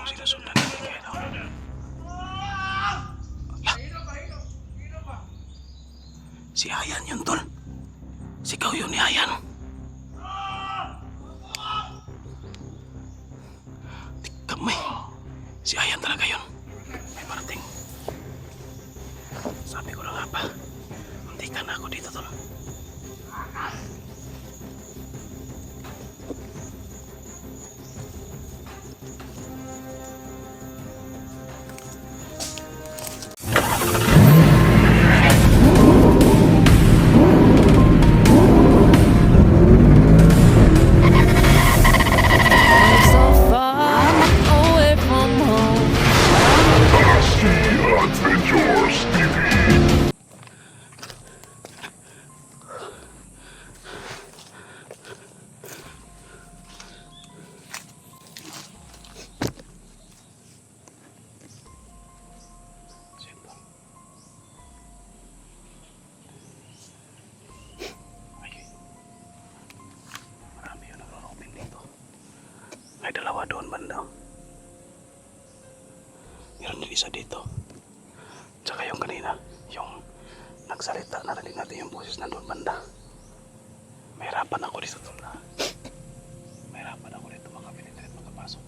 yung sinusundan natin ngayon. Si Ayan yun, tol. Sigaw yun ni Ayan. Kamay. Si Ayan talaga yun. May parating. Sabi ko na nga pa. Hindi ka na ako dito, tol. So far away from home. Adventures TV. Marami yun nagrorobin dito. May dalawa doon banda. Meron din isa dito. Tsaka yung kanina, yung nagsalita, narinig natin yung boses na doon banda. Mahirapan ako dito, tol. Mahirapan ako dito makapenetrate, makapasok.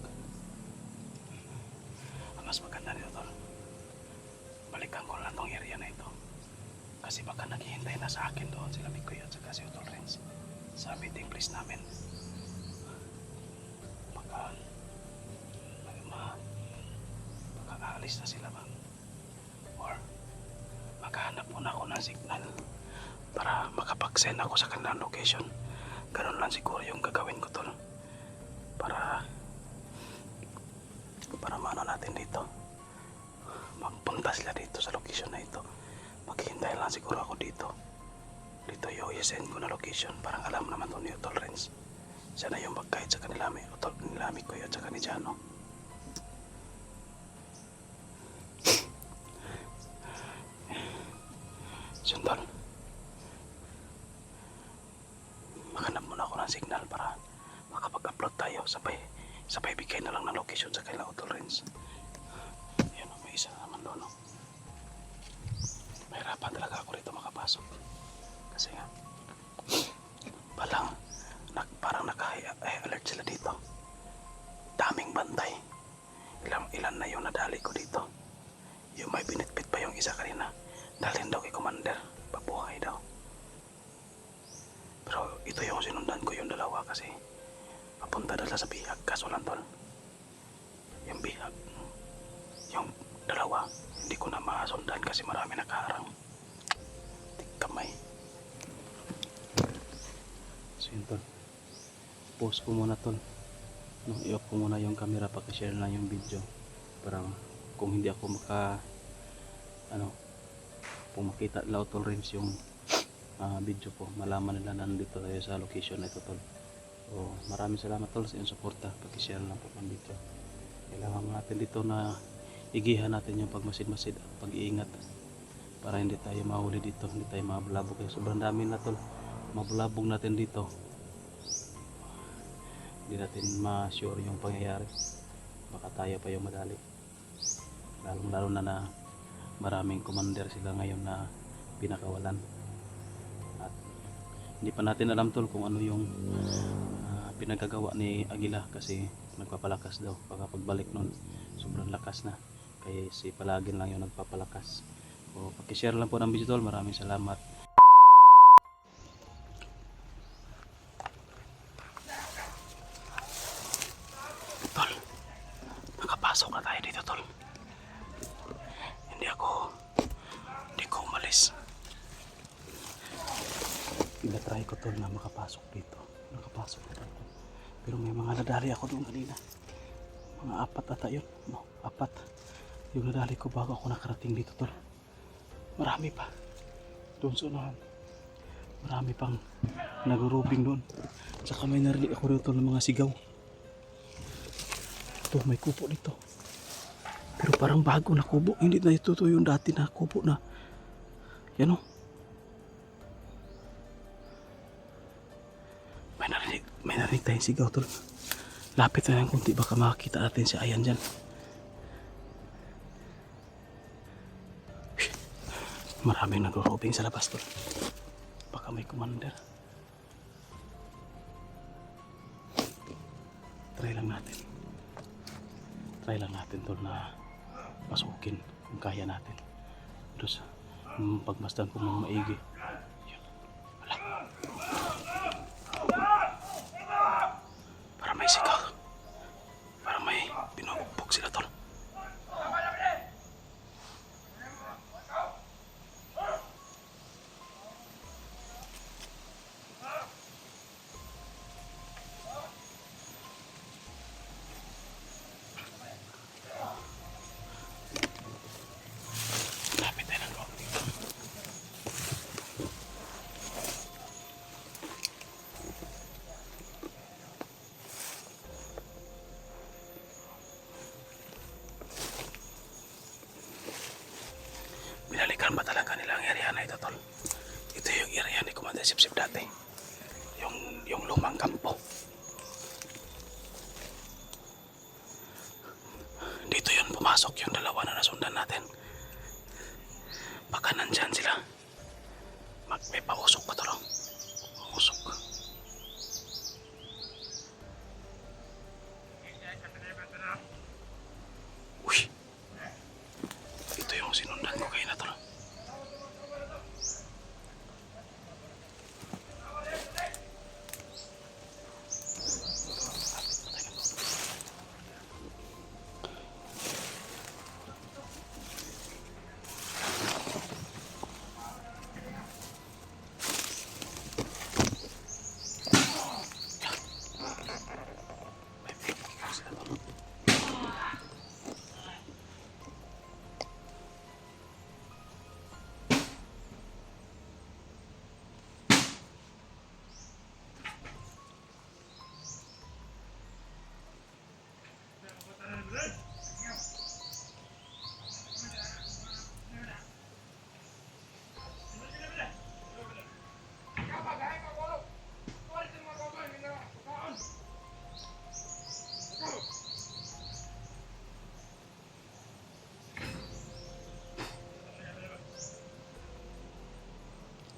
Ang mas maganda dito, tol. Balikan ko lang tong area na ito. Kasi baka naghihintay na sa akin doon sila Mikoy at saka si Utol Renz sa meeting place namin. Baka aalis na sila ba? Or maghahanap muna ako ng signal para makapag-send ako sa kanilang location. Ganun lang siguro yung gagawin ko, tol. Para maano natin dito. Magpunta sila dito sa location na ito. Maghihintay lang siguro ako dito. Dito yung i-send ko na location. Parang alam naman to ni Utol Renz. Siya na yung mag-guide sa kanila Mikoy at saka ni Jano. Sundol. Maghanap muna ako ng signal para makapag-upload tayo. Sabay bigay na lang ng location sa kanila Utol Renz. Ayan, may isa naman doon. Mahirapan talaga ako rito makapasok. Kasi nga, parang naka-alert sila dito. Daming bantay. Ilan na yung nadali ko dito. Yung may binitbit pa yung isa kanina. Dalhin daw kay Commander. Pabuhay daw. Pero ito yung sinundan ko yung dalawa kasi papunta dala sa bihag. Kaso lang, tol. Yung bihag. Yung dalawa. Hindi ko na masundan kasi marami nakaharang. Kamay. So yun, tol. Pause ko muna, tol. I-off ko muna yung camera, pakishare lang yung video. Parang kung hindi ako kung makita nila Utol Renz yung video ko, malaman nila na nandito tayo sa location na ito, tol. So maraming salamat, tol, sa iyong suporta. Pakishare lang po ng video. Kailangan natin dito na igihan natin yung pagmasid-masid at pag-iingat para hindi tayo mahuli dito, hindi tayo mabulabog. Sobrang dami na, tol, mabulabog natin dito. Hindi natin ma-sure yung pangyayari, baka tayo pa yung madali, lalo na maraming commander sila ngayon na pinakawalan at hindi pa natin alam, tol, kung ano yung pinagagawa ni Aguila kasi nagpapalakas daw. Baka pagbalik nun sobrang lakas na, kaya si Palagin lang yung nagpapalakas. So pakishare lang po ng video, tol. Maraming salamat. Tol, nakapasok na tayo dito, tol. Hindi ko umalis. Pinatry ko, tol, na makapasok dito. Nakapasok na tayo. Pero may mga nadali ako doon kanina. Mga 4 ata yun. No, 4 yung nadali ko bago ako nakarating dito, tol. Marami pa doon sa unahan. Marami pang nagurubing doon. Tsaka may narinig ako dito ng mga sigaw. Ito, may kubo dito. Pero parang bago na kubo. Hindi na ito yung dati na kubo na. Yan o. May narinig tayong sigaw, tol. Lapit na lang kunti, baka makakita natin si Ayan dyan. Maraming nag-roping sa labas tol. Baka may commander. Try lang natin. Try lang natin tol na pasukin kung kaya natin. Terus pagmasdan ko ng maigi. Yun. Wala. Para may sigaw. Para may pinubugbog sila tol. Lapit tayo ng loob dito. Binalikan ba talaga nila ang area na ito, tol? Ito yung area ni Commander Sipsip dati. Yung lumang kampo. Dito yun pumasok yung dalawa na nasundan natin. Baka nandyan sila. May pausok pa tol. Pausok. Uy. Ito yung sinundan ko kayo na tol.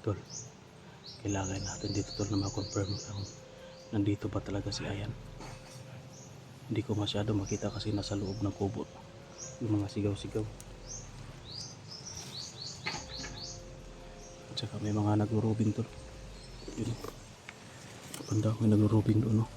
Tol, kailangan natin dito tol na ma-confirm kung nandito ba talaga si Ayan. Hindi ko masyado makita kasi nasa loob ng kubo yung mga sigaw-sigaw. At saka may mga nag-robing tol. Yun. Banda may nag-robing doon, no?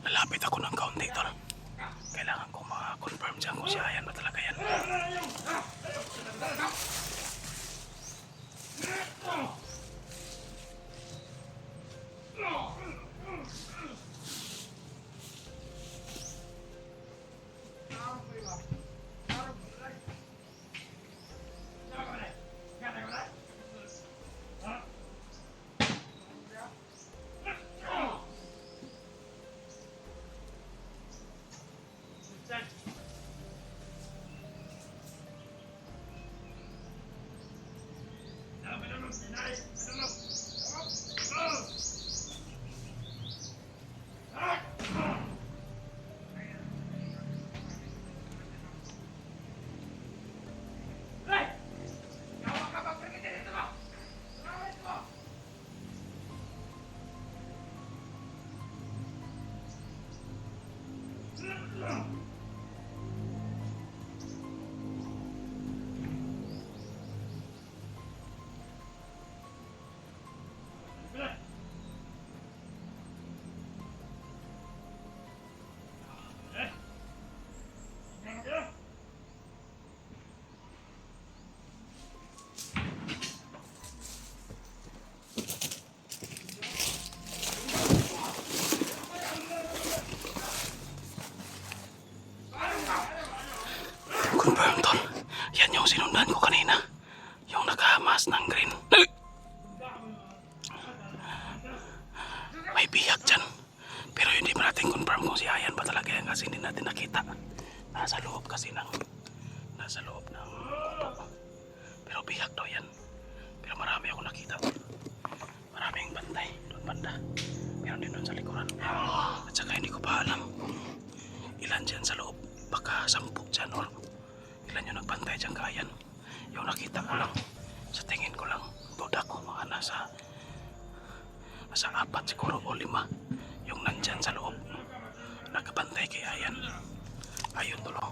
Lapit ako ng kaunti tol. Kailangan ko ma-confirm dyan kung si Ayan ba talaga yan. kasi hindi natin nakita. Nasa loob ng kubo. Pero biyak daw yan. Pero marami ako nakita. Maraming bantay doon banda. Meron din doon sa likuran. At saka hindi ko pa alam kung ilan dyan sa loob. Baka 10 dyan or ilan yung nagbantay dyan kayan. Yung nakita ko lang, sa tingin ko lang, duda ko mga nasa 4 siguro o 5 yung nandyan sa loob. Nagkabantay kay Ayan. Ayun tulo.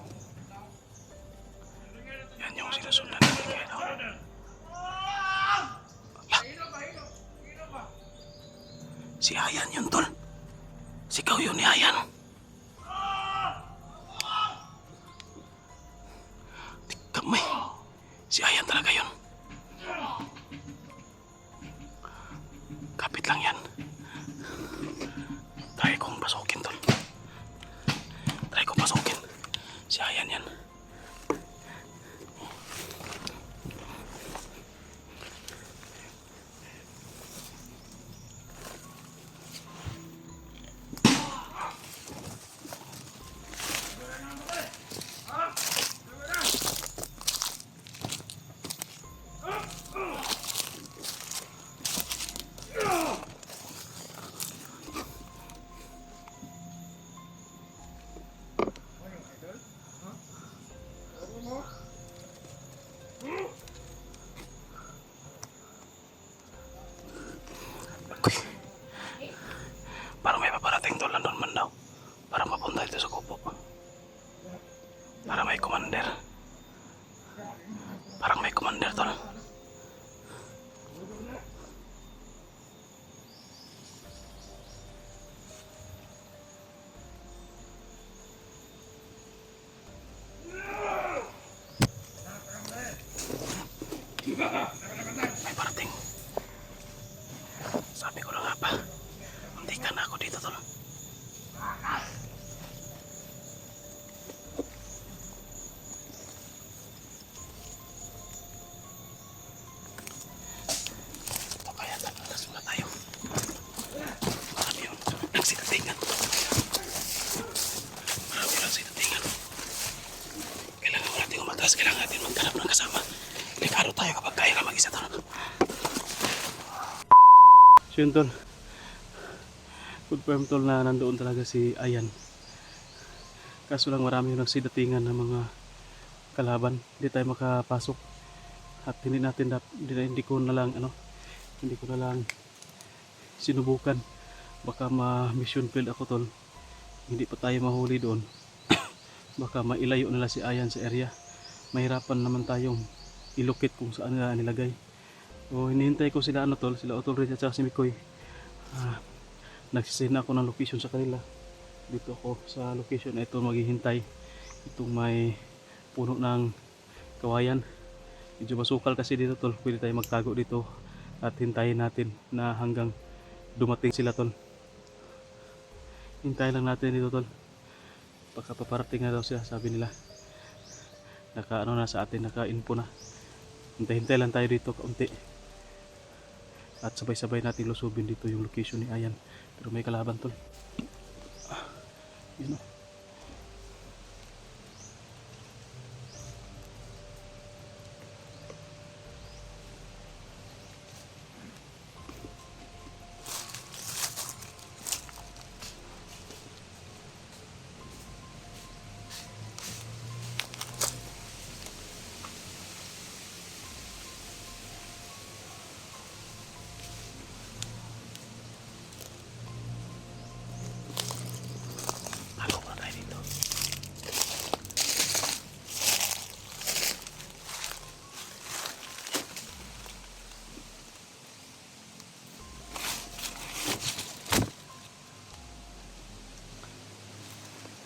Yan yung sinusundan natin kaya daw. Si Ayan yun tol. Sigaw yun ni Ayan. Kamay. Si Ayan talaga yun. Kapit lang yan. Try kong pasukin tol. Try kong pasukin. Si Ayan yan. Uy. Parang may paparating tol, nandun man daw. Para mapunta dito sa kubo. Para may commander. Parang may commander tol. May parating. Sabi ko na nga pa, hindi ka na ako dito tol. Ito kaya alas muna tayo. Marami yun. Nagsitatingan. Marami yun nagsitatingan. Kailangan mo natin umatras. Kailangan natin maghanap ng kasama. Delikado tayo kapag kaya ka mag-isa tol. So yun tol, confirm tol na nandoon talaga si Ayan. Kaso lang marami yung nagsidatingan ng mga kalaban, hindi tayo makapasok. At hindi ko na lang sinubukan. Baka ma-mission field ako tol. Hindi pa tayo mahuli doon. Baka mailayo nila si Ayan sa area. Mahirapan naman tayong ilukit kung saan nila nilagay. O hinihintay ko sila sila Otol Red at saka si Mikoy. Nagsisend ako ng location sa kanila. Dito ako sa location na ito maghihintay. Itong may puno ng kawayan. Medyo masukal kasi dito tol. Pwede tayo magtago dito at hintayin natin na hanggang dumating sila tol. Hintayin lang natin dito tol. Baka paparating na daw sila, sabi nila. Na sa atin, naka-info na. Hintay-hintay lang tayo dito kaunti. At sabay-sabay natin lusubin dito yung location ni Ayan. Pero may kalaban tol. Yun o. Ako na tayo dito.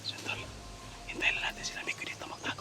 So, tol, hintayin lang natin sila Mikoy dito magtago.